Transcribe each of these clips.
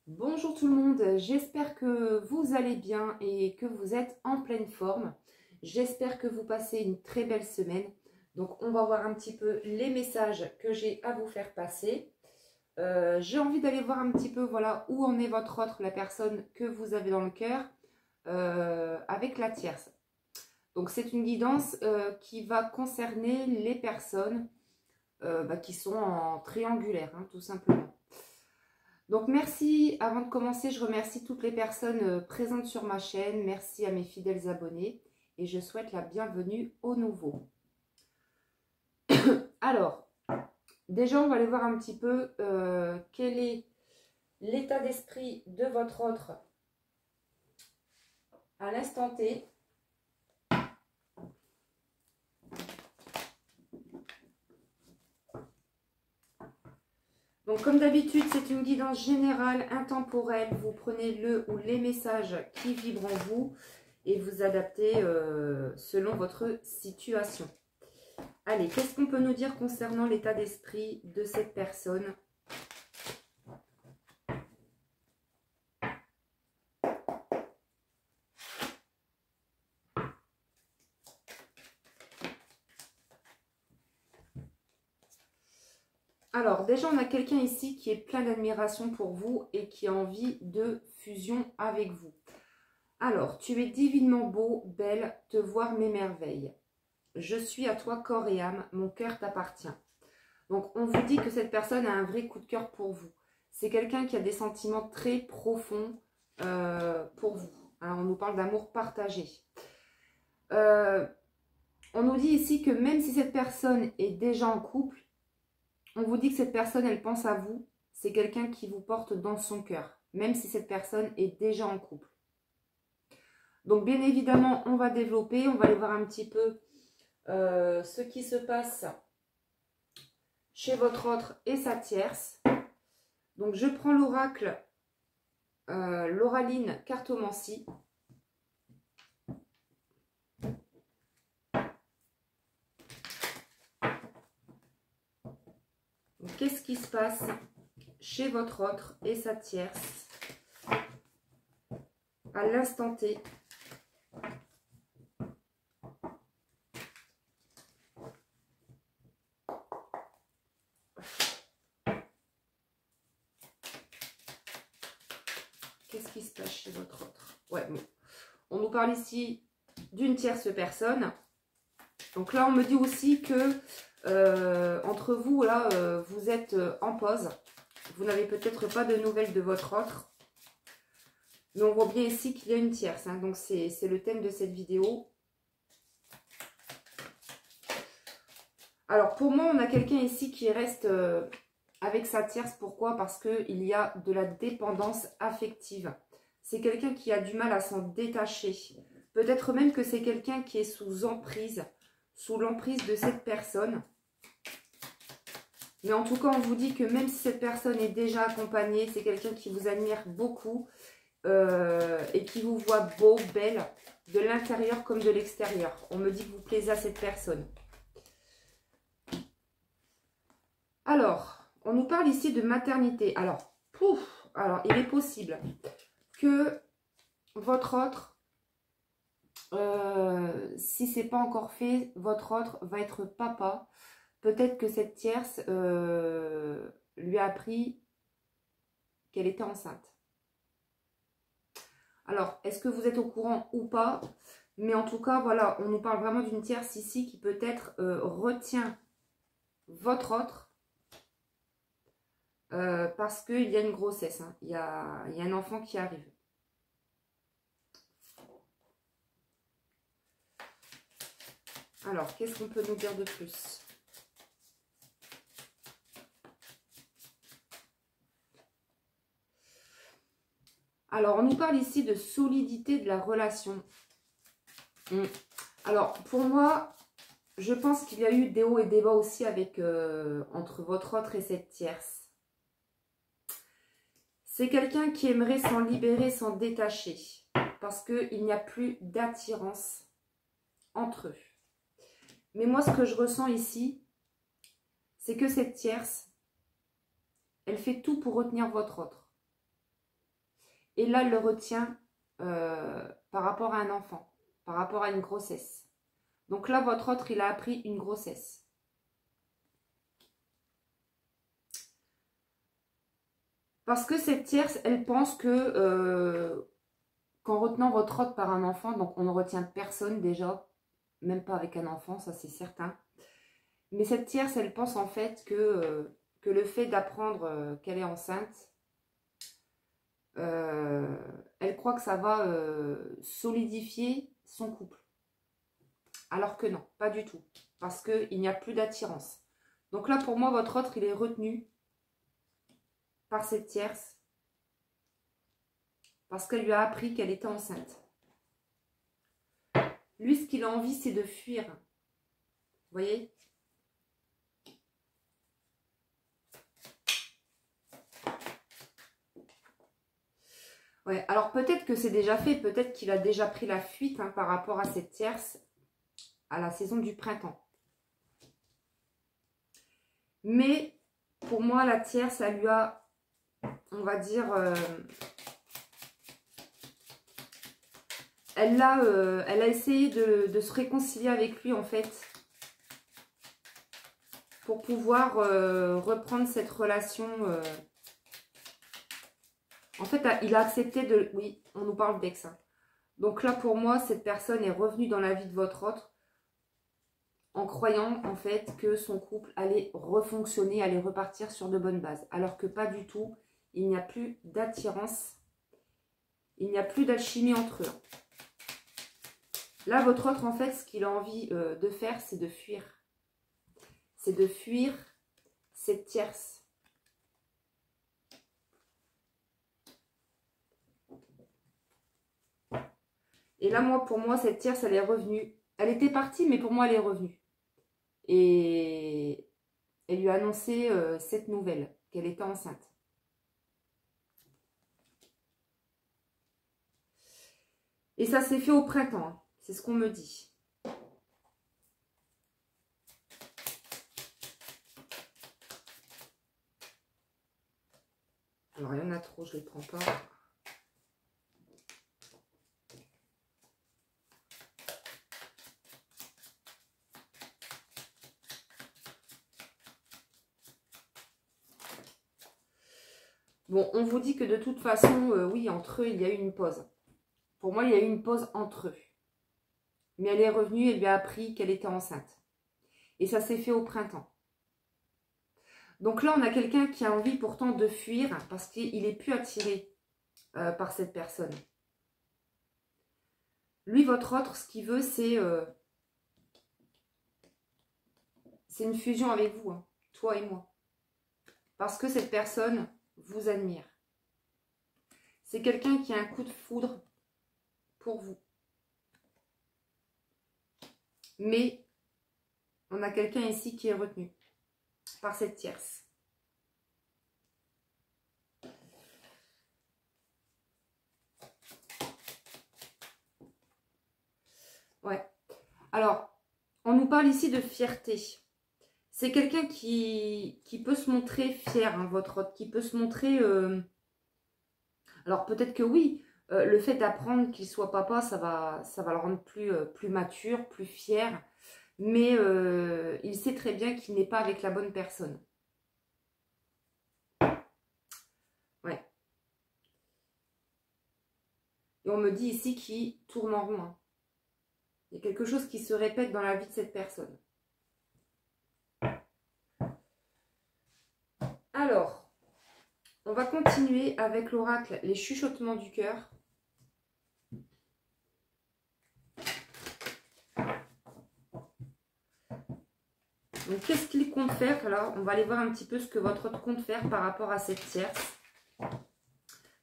Bonjour tout le monde, j'espère que vous allez bien et que vous êtes en pleine forme. J'espère que vous passez une très belle semaine. Donc on va voir un petit peu les messages que j'ai à vous faire passer. J'ai envie d'aller voir un petit peu voilà, où en est votre autre, la personne que vous avez dans le cœur, avec la tierce. Donc c'est une guidance qui va concerner les personnes qui sont en triangulaire, hein, tout simplement. Donc merci, avant de commencer, je remercie toutes les personnes présentes sur ma chaîne. Merci à mes fidèles abonnés et je souhaite la bienvenue aux nouveaux. Alors, déjà on va aller voir un petit peu quel est l'état d'esprit de votre autre à l'instant T. Donc comme d'habitude, c'est une guidance générale, intemporelle. Vous prenez le ou les messages qui vibrent en vous et vous adaptez selon votre situation. Allez, qu'est-ce qu'on peut nous dire concernant l'état d'esprit de cette personne? Alors, déjà, on a quelqu'un ici qui est plein d'admiration pour vous et qui a envie de fusion avec vous. Alors, tu es divinement beau, belle, te voir m'émerveille. Je suis à toi corps et âme, mon cœur t'appartient. Donc, on vous dit que cette personne a un vrai coup de cœur pour vous. C'est quelqu'un qui a des sentiments très profonds pour vous. Hein, on nous parle d'amour partagé. On nous dit ici que même si cette personne est déjà en couple, on vous dit que cette personne, elle pense à vous. C'est quelqu'un qui vous porte dans son cœur, même si cette personne est déjà en couple. Donc, bien évidemment, on va développer, on va aller voir un petit peu ce qui se passe chez votre autre et sa tierce. Donc, je prends l'oracle, l'oraline cartomancie. Qu'est-ce qui se passe chez votre autre et sa tierce à l'instant T? Qu'est-ce qui se passe chez votre autre? Ouais, bon. On nous parle ici d'une tierce personne. Donc là, on me dit aussi que entre vous, là, vous êtes en pause. Vous n'avez peut-être pas de nouvelles de votre autre. Mais on voit bien ici qu'il y a une tierce. Hein, donc, c'est le thème de cette vidéo. Alors, pour moi, on a quelqu'un ici qui reste avec sa tierce. Pourquoi? Parce qu'il y a de la dépendance affective. C'est quelqu'un qui a du mal à s'en détacher. Peut-être même que c'est quelqu'un qui est sous emprise, sous l'emprise de cette personne. Mais en tout cas, on vous dit que même si cette personne est déjà accompagnée, c'est quelqu'un qui vous admire beaucoup et qui vous voit beau, belle, de l'intérieur comme de l'extérieur. On me dit que vous plaisez à cette personne. Alors, on nous parle ici de maternité. Alors, il est possible que votre autre, si ce n'est pas encore fait, votre autre va être papa. Peut-être que cette tierce lui a appris qu'elle était enceinte. Alors, est-ce que vous êtes au courant ou pas? Mais en tout cas, voilà, on nous parle vraiment d'une tierce ici qui peut-être retient votre autre parce qu'il y a une grossesse. Hein. Il y a un enfant qui arrive. Alors, qu'est-ce qu'on peut nous dire de plus? Alors, on nous parle ici de solidité de la relation. Alors, pour moi, je pense qu'il y a eu des hauts et des bas aussi avec, entre votre autre et cette tierce. C'est quelqu'un qui aimerait s'en libérer, s'en détacher. Parce qu'il n'y a plus d'attirance entre eux. Mais moi, ce que je ressens ici, c'est que cette tierce, elle fait tout pour retenir votre autre. Et là, elle le retient par rapport à un enfant, par rapport à une grossesse. Donc là, votre autre, il a appris une grossesse. Parce que cette tierce, elle pense que qu'en retenant votre autre par un enfant, donc on ne retient personne déjà, même pas avec un enfant, ça c'est certain. Mais cette tierce, elle pense en fait que le fait d'apprendre qu'elle est enceinte, elle croit que ça va solidifier son couple. Alors que non, pas du tout. Parce qu'il n'y a plus d'attirance. Donc là, pour moi, votre autre, il est retenu par cette tierce. Parce qu'elle lui a appris qu'elle était enceinte. Lui, ce qu'il a envie, c'est de fuir. Vous voyez ? Ouais, alors peut-être que c'est déjà fait. Peut-être qu'il a déjà pris la fuite par rapport à cette tierce à la saison du printemps. Mais pour moi, la tierce, elle lui a, on va dire, elle a essayé de se réconcilier avec lui en fait, pour pouvoir reprendre cette relation. En fait, il a accepté de... Oui, on nous parle d'ex. Donc là, pour moi, cette personne est revenue dans la vie de votre autre en croyant en fait que son couple allait refonctionner, allait repartir sur de bonnes bases. Alors que pas du tout, il n'y a plus d'attirance, il n'y a plus d'alchimie entre eux. Là, votre autre, en fait, ce qu'il a envie de faire, c'est de fuir. C'est de fuir cette tierce. Et là, moi, pour moi, cette tierce, elle est revenue. Elle était partie, mais pour moi, elle est revenue. Et elle lui a annoncé cette nouvelle, qu'elle était enceinte. Et ça s'est fait au printemps, hein. C'est ce qu'on me dit. Alors, il y en a trop, je ne les prends pas. Bon, on vous dit que de toute façon, oui, entre eux, il y a eu une pause. Pour moi, il y a eu une pause entre eux. Mais elle est revenue et lui a appris qu'elle était enceinte. Et ça s'est fait au printemps. Donc là, on a quelqu'un qui a envie pourtant de fuir parce qu'il n'est plus attiré par cette personne. Lui, votre autre, ce qu'il veut, c'est une fusion avec vous, hein, toi et moi. Parce que cette personne vous admire. C'est quelqu'un qui a un coup de foudre pour vous. Mais on a quelqu'un ici qui est retenu par cette tierce. Ouais. Alors, on nous parle ici de fierté. C'est quelqu'un qui peut se montrer fier, hein, votre autre, qui peut se montrer... Alors peut-être que oui, le fait d'apprendre qu'il soit papa, ça va le rendre plus mature, plus fier. Mais il sait très bien qu'il n'est pas avec la bonne personne. Ouais. Et on me dit ici qu'il tourne en rond, hein. Il y a quelque chose qui se répète dans la vie de cette personne. Alors, on va continuer avec l'oracle, les chuchotements du cœur. Donc, qu'est-ce qu'il compte faire? Alors, on va aller voir un petit peu ce que votre autre compte faire par rapport à cette tierce.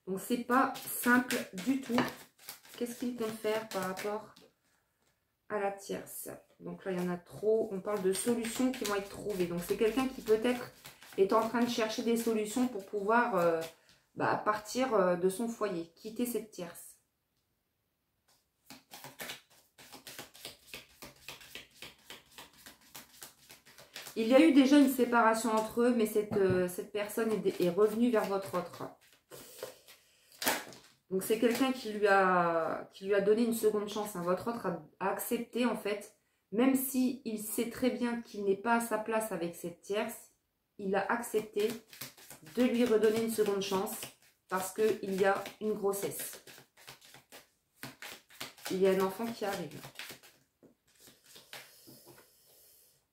Donc, c'est pas simple du tout. Qu'est-ce qu'il compte faire par rapport à la tierce? Donc là, il y en a trop. On parle de solutions qui vont être trouvées. Donc, c'est quelqu'un qui peut-être est en train de chercher des solutions pour pouvoir partir de son foyer, quitter cette tierce. Il y a eu déjà une séparation entre eux, mais cette personne est revenue vers votre autre. Donc c'est quelqu'un qui lui a donné une seconde chance, hein. Votre autre a accepté en fait, même si il sait très bien qu'il n'est pas à sa place avec cette tierce, il a accepté de lui redonner une seconde chance parce qu'il y a une grossesse. Il y a un enfant qui arrive.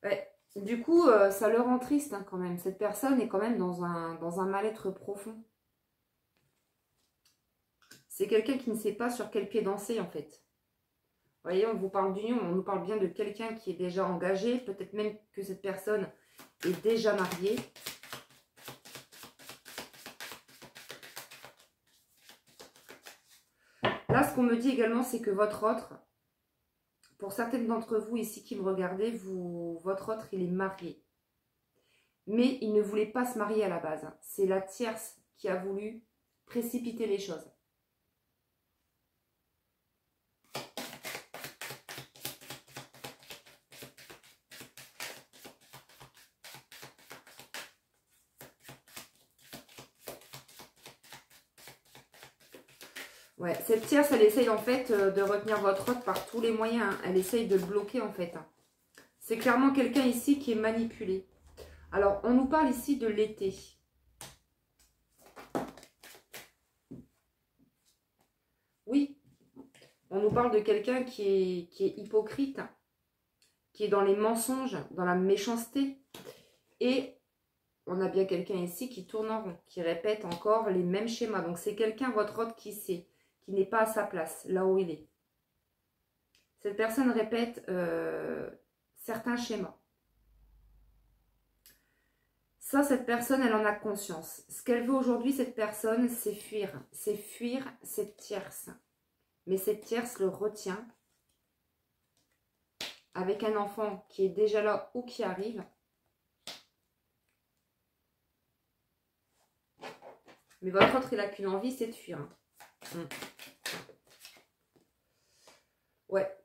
Ouais. Du coup, ça le rend triste hein, quand même. Cette personne est quand même dans un mal-être profond. C'est quelqu'un qui ne sait pas sur quel pied danser en fait. Vous voyez, on vous parle d'union, on nous parle bien de quelqu'un qui est déjà engagé. Peut-être même que cette personne est déjà mariée. Là, ce qu'on me dit également, c'est que votre autre, pour certaines d'entre vous ici qui me regardez, votre autre, il est marié. Mais il ne voulait pas se marier à la base. C'est la tierce qui a voulu précipiter les choses. Ouais, cette tierce, elle essaye en fait de retenir votre autre par tous les moyens. Hein. Elle essaye de le bloquer en fait. Hein. C'est clairement quelqu'un ici qui est manipulé. Alors, on nous parle ici de l'été. Oui, on nous parle de quelqu'un qui est hypocrite, qui est dans les mensonges, dans la méchanceté. Et on a bien quelqu'un ici qui tourne en rond, qui répète encore les mêmes schémas. Donc, c'est quelqu'un, votre autre, qui sait, qui n'est pas à sa place, là où il est. Cette personne répète certains schémas. Ça, cette personne, elle en a conscience. Ce qu'elle veut aujourd'hui, cette personne, c'est fuir. C'est fuir cette tierce. Mais cette tierce le retient avec un enfant qui est déjà là ou qui arrive. Mais votre autre, il n'a qu'une envie, c'est de fuir. Hein. Ouais.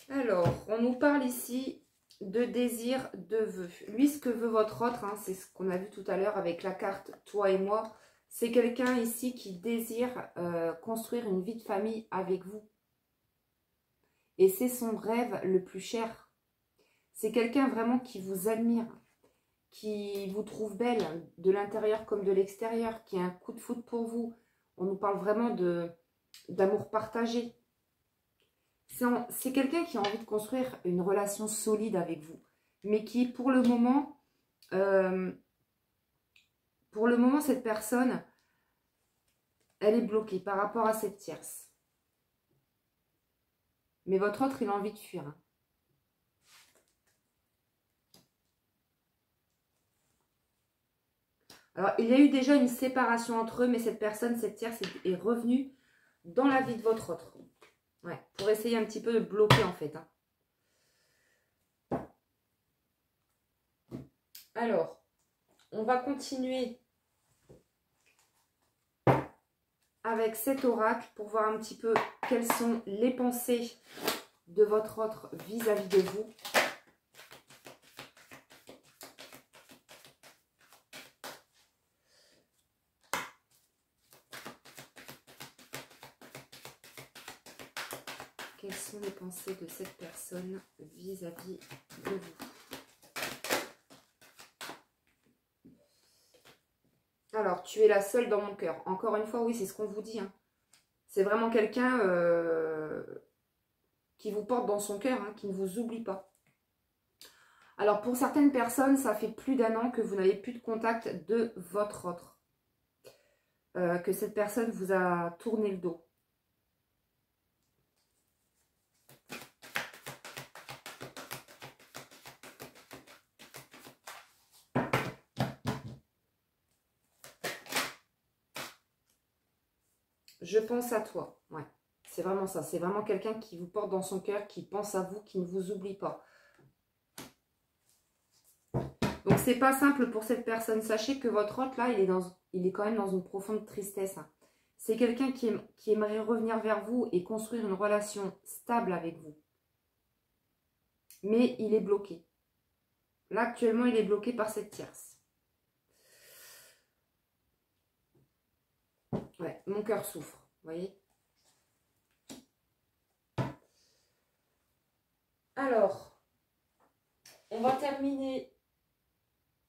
Alors, on nous parle ici de désir, de vœux. Lui, ce que veut votre autre, hein, c'est ce qu'on a vu tout à l'heure avec la carte « Toi et moi ». C'est quelqu'un ici qui désire construire une vie de famille avec vous. Et c'est son rêve le plus cher. C'est quelqu'un vraiment qui vous admire, qui vous trouve belle, de l'intérieur comme de l'extérieur, qui a un coup de foudre pour vous. On nous parle vraiment d'amour partagé. C'est quelqu'un qui a envie de construire une relation solide avec vous, mais qui, pour le moment, cette personne, elle est bloquée par rapport à cette tierce. Mais votre autre, il a envie de fuir. Hein. Alors, il y a eu déjà une séparation entre eux, mais cette personne, cette tierce, est revenue dans la vie de votre autre. Ouais, pour essayer un petit peu de bloquer en fait. Hein. Alors, on va continuer avec cet oracle pour voir un petit peu quelles sont les pensées de votre autre vis-à-vis de vous. Quelles sont les pensées de cette personne vis-à-vis de vous? Alors, tu es la seule dans mon cœur. Encore une fois, oui, c'est ce qu'on vous dit. Hein. C'est vraiment quelqu'un qui vous porte dans son cœur, hein, qui ne vous oublie pas. Alors, pour certaines personnes, ça fait plus d'1 an que vous n'avez plus de contact de votre autre. Que cette personne vous a tourné le dos. Je pense à toi. Ouais, c'est vraiment ça. C'est vraiment quelqu'un qui vous porte dans son cœur, qui pense à vous, qui ne vous oublie pas. Donc, c'est pas simple pour cette personne. Sachez que votre hôte, là, il est quand même dans une profonde tristesse. C'est quelqu'un qui aimerait revenir vers vous et construire une relation stable avec vous. Mais il est bloqué. Là, actuellement, il est bloqué par cette tierce. Ouais, mon cœur souffre, vous voyez. Alors, on va terminer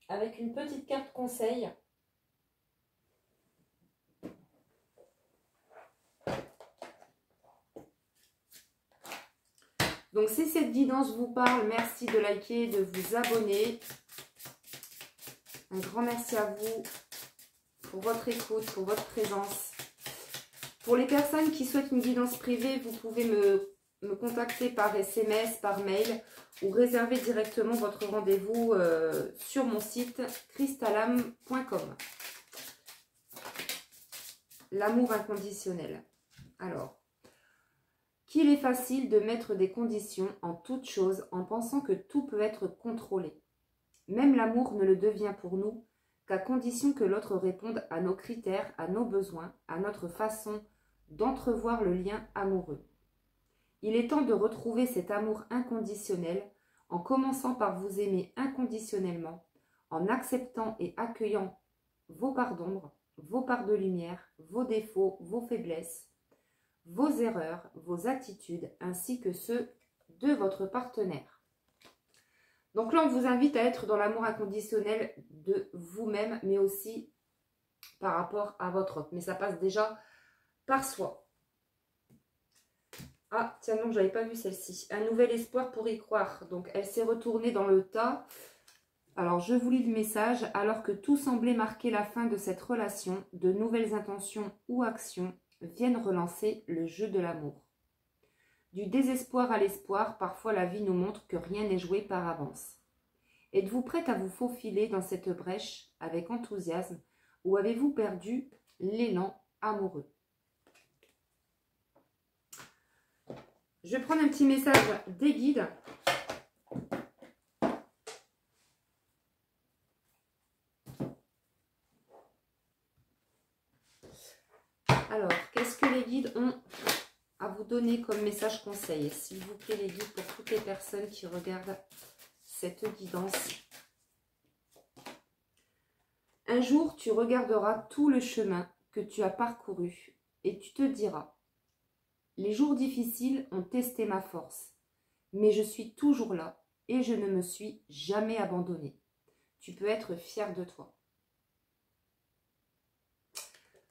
avec une petite carte conseil. Donc, si cette guidance vous parle, merci de liker, de vous abonner. Un grand merci à vous pour votre écoute, pour votre présence. Pour les personnes qui souhaitent une guidance privée, vous pouvez me contacter par SMS, par mail ou réserver directement votre rendez-vous sur mon site crystalam.com. L'amour inconditionnel. Alors, qu'il est facile de mettre des conditions en toute chose en pensant que tout peut être contrôlé. Même l'amour ne le devient pour nous qu'à condition que l'autre réponde à nos critères, à nos besoins, à notre façon d'entrevoir le lien amoureux. Il est temps de retrouver cet amour inconditionnel en commençant par vous aimer inconditionnellement, en acceptant et accueillant vos parts d'ombre, vos parts de lumière, vos défauts, vos faiblesses, vos erreurs, vos attitudes, ainsi que ceux de votre partenaire. Donc là, on vous invite à être dans l'amour inconditionnel de vous-même, mais aussi par rapport à votre autre. Mais ça passe déjà par soi. Ah, tiens, non, je n'avais pas vu celle-ci. Un nouvel espoir pour y croire. Donc, elle s'est retournée dans le tas. Alors, je vous lis le message. Alors que tout semblait marquer la fin de cette relation, de nouvelles intentions ou actions viennent relancer le jeu de l'amour. Du désespoir à l'espoir, parfois la vie nous montre que rien n'est joué par avance. Êtes-vous prête à vous faufiler dans cette brèche avec enthousiasme ou avez-vous perdu l'élan amoureux? Je vais prendre un petit message des guides. Alors, qu'est-ce que les guides ont à vous donner comme message conseil? S'il vous plaît, les guides, pour toutes les personnes qui regardent cette guidance. Un jour, tu regarderas tout le chemin que tu as parcouru et tu te diras: les jours difficiles ont testé ma force, mais je suis toujours là et je ne me suis jamais abandonnée. Tu peux être fier de toi.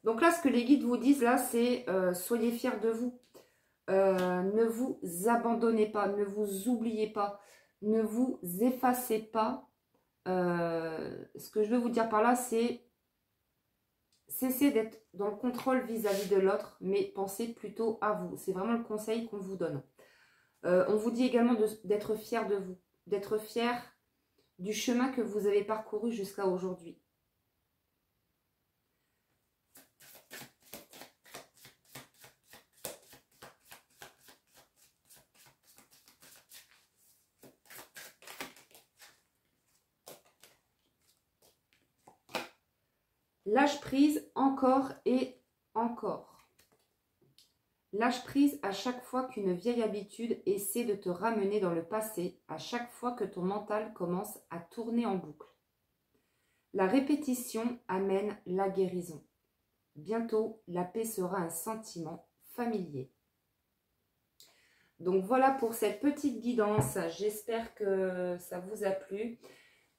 Donc là, ce que les guides vous disent là, c'est soyez fiers de vous. Ne vous abandonnez pas, ne vous oubliez pas, ne vous effacez pas. Ce que je veux vous dire par là, c'est cessez d'être dans le contrôle vis-à-vis de l'autre, mais pensez plutôt à vous. C'est vraiment le conseil qu'on vous donne. On vous dit également d'être fier de vous, d'être fier du chemin que vous avez parcouru jusqu'à aujourd'hui. Lâche prise encore et encore. Lâche prise à chaque fois qu'une vieille habitude essaie de te ramener dans le passé, à chaque fois que ton mental commence à tourner en boucle. La répétition amène la guérison. Bientôt, la paix sera un sentiment familier. Donc voilà pour cette petite guidance. J'espère que ça vous a plu.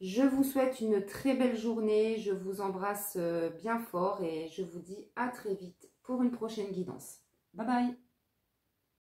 Je vous souhaite une très belle journée. Je vous embrasse bien fort et je vous dis à très vite pour une prochaine guidance. Bye bye!